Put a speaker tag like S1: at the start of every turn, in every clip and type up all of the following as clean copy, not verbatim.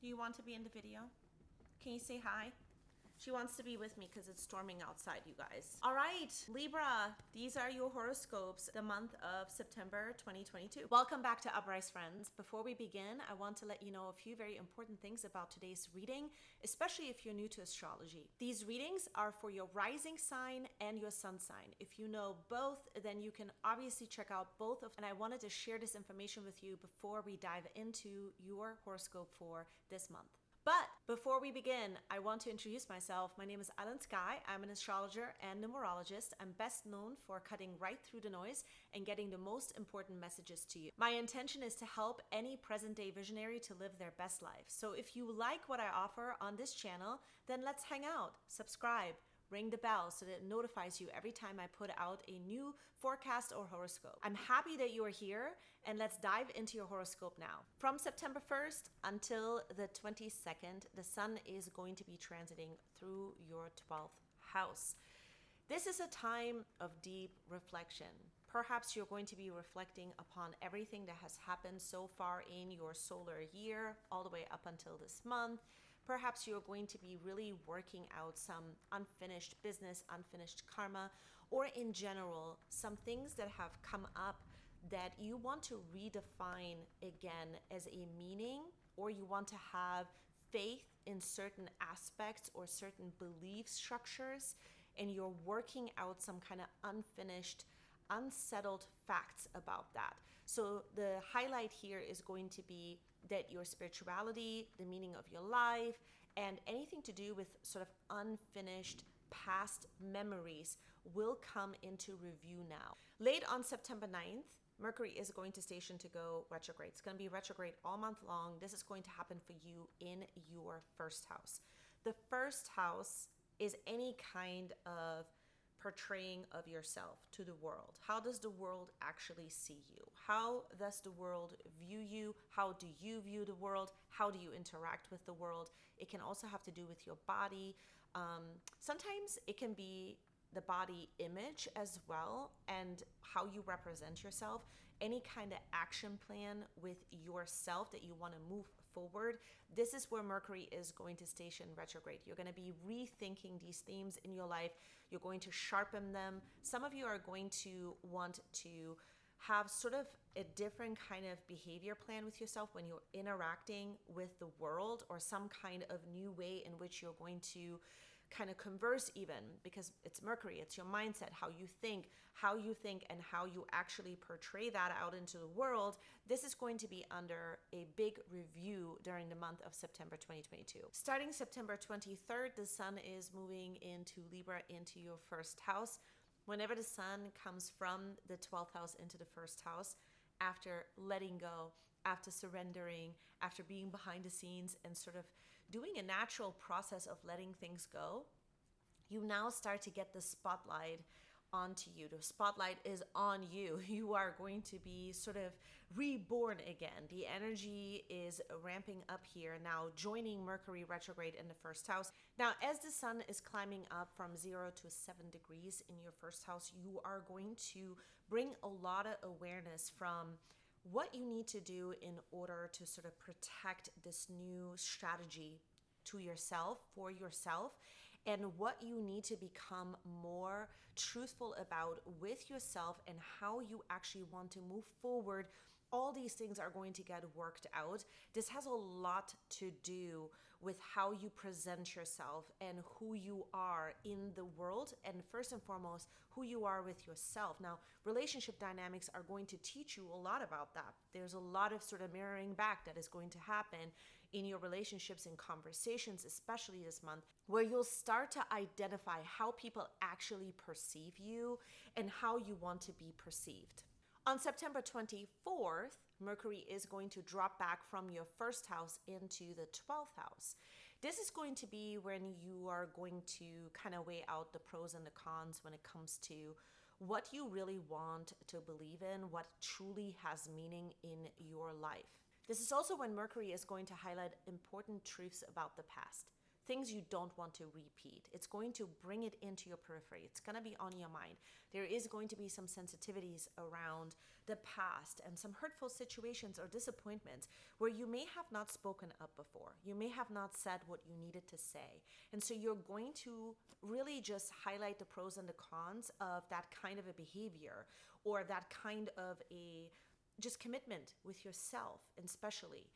S1: Do you want to be in the video? Can you say hi? She wants to be with me because it's storming outside, you guys. All right, Libra, these are your horoscopes, the month of September 2022. Welcome back to Uprise, friends. Before we begin, I want to let you know a few very important things about today's reading, especially if you're new to astrology. These readings are for your rising sign and your sun sign. If you know both, then you can obviously check out both of them. And I wanted to share this information with you before we dive into your horoscope for this month. But before we begin, I want to introduce myself. My name is Aylin Sky. I'm an astrologer and numerologist. I'm best known for cutting right through the noise and getting the most important messages to you. My intention is to help any present-day visionary to live their best life. So if you like what I offer on this channel, then let's hang out, subscribe, ring the bell so that it notifies you every time I put out a new forecast or horoscope. I'm happy that you are here, and let's dive into your horoscope now. From September 1st until the 22nd, the sun is going to be transiting through your 12th house. This is a time of deep reflection. Perhaps you're going to be reflecting upon everything that has happened so far in your solar year, all the way up until this month. Perhaps you're going to be really working out some unfinished business, unfinished karma, or in general, some things that have come up that you want to redefine again as a meaning, or you want to have faith in certain aspects or certain belief structures, and you're working out some kind of unfinished, unsettled facts about that. So the highlight here is going to be that your spirituality, the meaning of your life, and anything to do with sort of unfinished past memories will come into review now. Late on September 9th, Mercury is going to station to go retrograde. It's going to be retrograde all month long. This is going to happen for you in your first house. The first house is any kind of portraying of yourself to the world. How does the world actually see you? How does the world view you? How do you view the world? How do you interact with the world? It can also have to do with your body. Sometimes it can be the body image as well, and how you represent yourself, any kind of action plan with yourself that you want to move forward. This is where Mercury is going to station retrograde. You're going to be rethinking these themes in your life. You're going to sharpen them. Some of you are going to want to have sort of a different kind of behavior plan with yourself when you're interacting with the world, or some kind of new way in which you're going to kind of converse, even because it's Mercury, it's your mindset, how you think and how you actually portray that out into the world. This is going to be under a big review during the month of September 2022. Starting September 23rd, the sun is moving into Libra, into your first house. Whenever the sun comes from the 12th house into the first house, after letting go, after surrendering, after being behind the scenes and sort of doing a natural process of letting things go, you now start to get the spotlight onto you. The spotlight is on you. You are going to be sort of reborn again. The energy is ramping up here now, joining Mercury retrograde in the first house. Now, as the sun is climbing up from 0 to 7 degrees in your first house, you are going to bring a lot of awareness from what you need to do in order to sort of protect this new strategy to yourself, for yourself, and what you need to become more truthful about with yourself and how you actually want to move forward. All these things are going to get worked out. This has a lot to do with how you present yourself and who you are in the world, and first and foremost, who you are with yourself. Now, relationship dynamics are going to teach you a lot about that. There's a lot of sort of mirroring back that is going to happen in your relationships and conversations, especially this month, where you'll start to identify how people actually perceive you and how you want to be perceived. On September 24th, Mercury is going to drop back from your first house into the 12th house. This is going to be when you are going to kind of weigh out the pros and the cons when it comes to what you really want to believe in, what truly has meaning in your life. This is also when Mercury is going to highlight important truths about the past. things you don't want to repeat. It's going to bring it into your periphery. It's going to be on your mind. There is going to be some sensitivities around the past and some hurtful situations or disappointments where you may have not spoken up before. You may have not said what you needed to say. And so you're going to really just highlight the pros and the cons of that kind of a behavior, or that kind of a just commitment with yourself, and especially,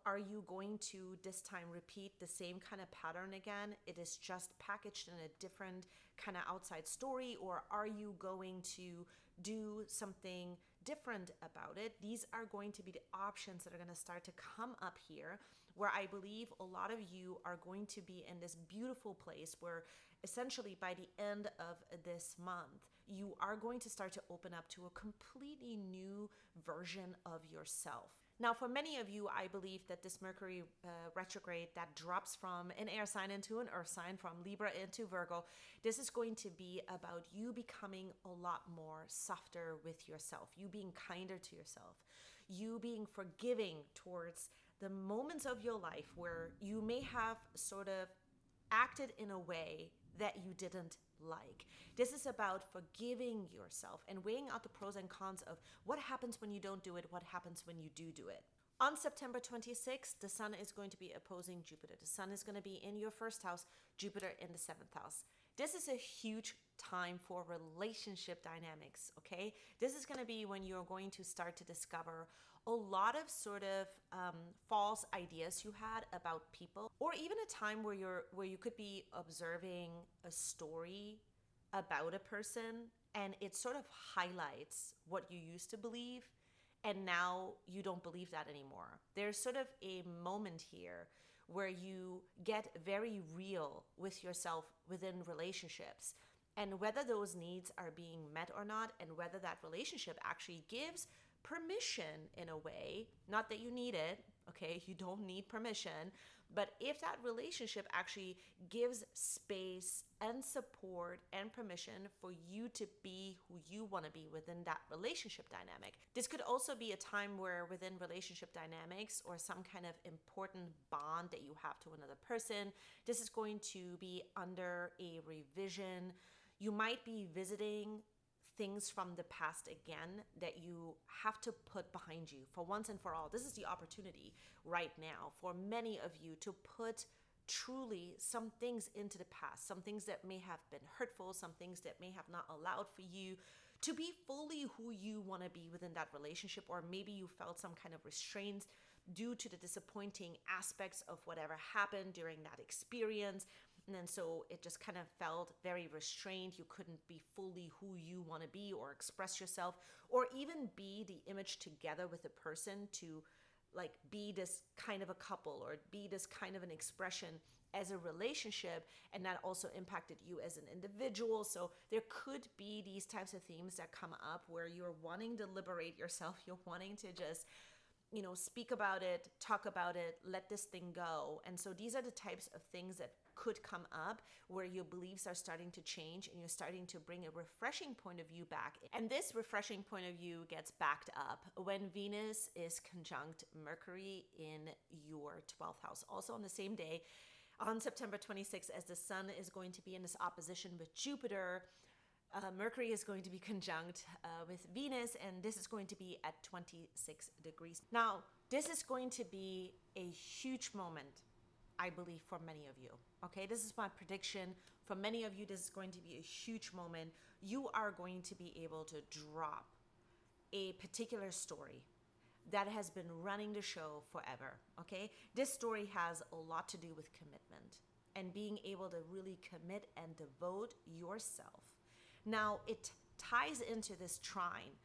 S1: are you going to this time repeat the same kind of pattern again? It is just packaged in a different kind of outside story, or are you going to do something different about it? These are going to be the options that are going to start to come up here, where I believe a lot of you are going to be in this beautiful place where essentially by the end of this month, you are going to start to open up to a completely new version of yourself. Now, for many of you, I believe that this Mercury retrograde that drops from an air sign into an earth sign, from Libra into Virgo, this is going to be about you becoming a lot more softer with yourself, you being kinder to yourself, you being forgiving towards the moments of your life where you may have sort of acted in a way that you didn't like. This is about forgiving yourself and weighing out the pros and cons of what happens when you don't do it, what happens when you do it. On September 26th, the sun is going to be opposing Jupiter. The sun is going to be in your first house, Jupiter in the seventh house. This is a huge time for relationship dynamics, okay? This is going to be when you're going to start to discover a lot of sort of false ideas you had about people, or even a time where you could be observing a story about a person and it sort of highlights what you used to believe, and now you don't believe that anymore. There's sort of a moment here where you get very real with yourself within relationships, and whether those needs are being met or not, and whether that relationship actually gives permission in a way, not that you need it, okay? You don't need permission, but if that relationship actually gives space and support and permission for you to be who you want to be within that relationship dynamic. This could also be a time where within relationship dynamics or some kind of important bond that you have to another person, this is going to be under a revision. You might be visiting things from the past again that you have to put behind you for once and for all. This is the opportunity right now for many of you to put truly some things into the past, some things that may have been hurtful, some things that may have not allowed for you to be fully who you want to be within that relationship, or maybe you felt some kind of restraints due to the disappointing aspects of whatever happened during that experience. And then so it just kind of felt very restrained. You couldn't be fully who you want to be or express yourself, or even be the image together with a person to like be this kind of a couple or be this kind of an expression as a relationship, and that also impacted you as an individual. So there could be these types of themes that come up where you're wanting to liberate yourself, you're wanting to just speak about it, talk about it, let this thing go. And so these are the types of things that could come up where your beliefs are starting to change and you're starting to bring a refreshing point of view back. And this refreshing point of view gets backed up when Venus is conjunct Mercury in your 12th house. Also on the same day, on September 26th, as the sun is going to be in this opposition with Jupiter, Mercury is going to be conjunct with Venus, and this is going to be at 26 degrees. Now, this is going to be a huge moment, I believe, for many of you. Okay, this is my prediction. For many of you, this is going to be a huge moment. You are going to be able to drop a particular story that has been running the show forever. Okay, this story has a lot to do with commitment and being able to really commit and devote yourself. Now, it ties into this trine.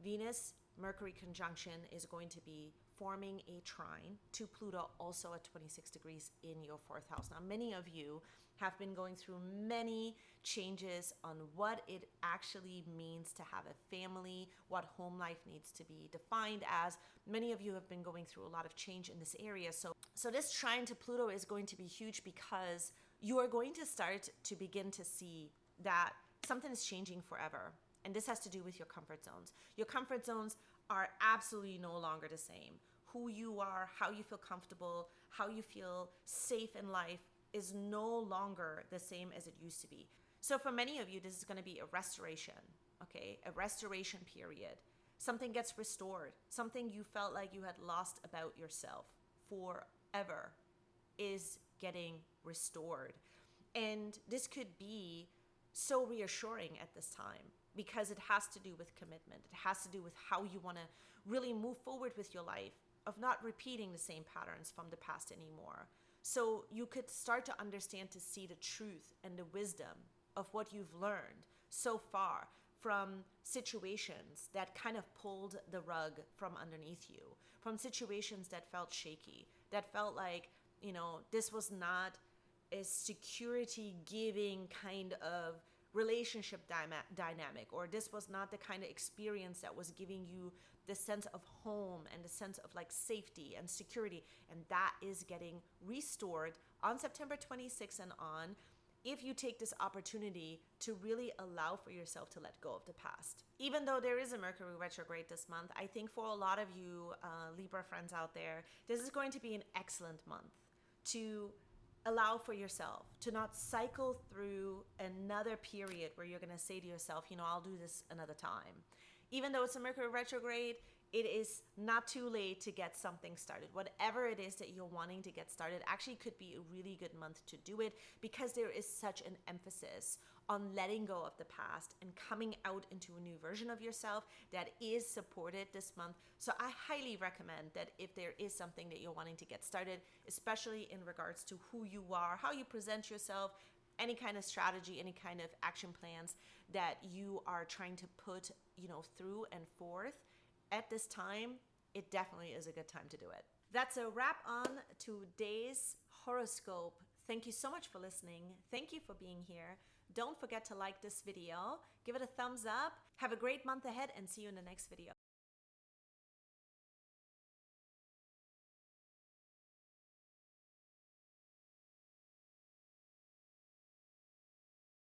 S1: Venus Mercury conjunction is going to be forming a trine to Pluto, also at 26 degrees in your fourth house. Now, many of you have been going through many changes on what it actually means to have a family, what home life needs to be defined as. Many of you have been going through a lot of change in this area. So this trine to Pluto is going to be huge because you are going to start to begin to see that something is changing forever. And this has to do with your comfort zones. Your comfort zones are absolutely no longer the same. Who you are, how you feel comfortable, how you feel safe in life is no longer the same as it used to be. So for many of you, this is going to be a restoration, okay? A restoration period. Something gets restored. Something you felt like you had lost about yourself forever is getting restored. And this could be so reassuring at this time because it has to do with commitment. It has to do with how you want to really move forward with your life, of not repeating the same patterns from the past anymore. So you could start to understand, to see the truth and the wisdom of what you've learned so far from situations that kind of pulled the rug from underneath you, from situations that felt shaky, that felt like, this was not a security giving kind of relationship dynamic, or this was not the kind of experience that was giving you the sense of home and the sense of like safety and security. And that is getting restored on September 26th and on, if you take this opportunity to really allow for yourself to let go of the past. Even though there is a Mercury retrograde this month, I think for a lot of you Libra friends out there, this is going to be an excellent month to allow for yourself to not cycle through another period where you're going to say to yourself, I'll do this another time. Even though it's a Mercury retrograde, it is not too late to get something started. Whatever it is that you're wanting to get started actually could be a really good month to do it, because there is such an emphasis on letting go of the past and coming out into a new version of yourself that is supported this month. So I highly recommend that if there is something that you're wanting to get started, especially in regards to who you are, how you present yourself, any kind of strategy, any kind of action plans that you are trying to put, through and forth at this time, it definitely is a good time to do it. That's a wrap on today's horoscope. Thank you so much for listening. Thank you for being here. Don't forget to like this video, give it a thumbs up. Have a great month ahead, and see you in the next video.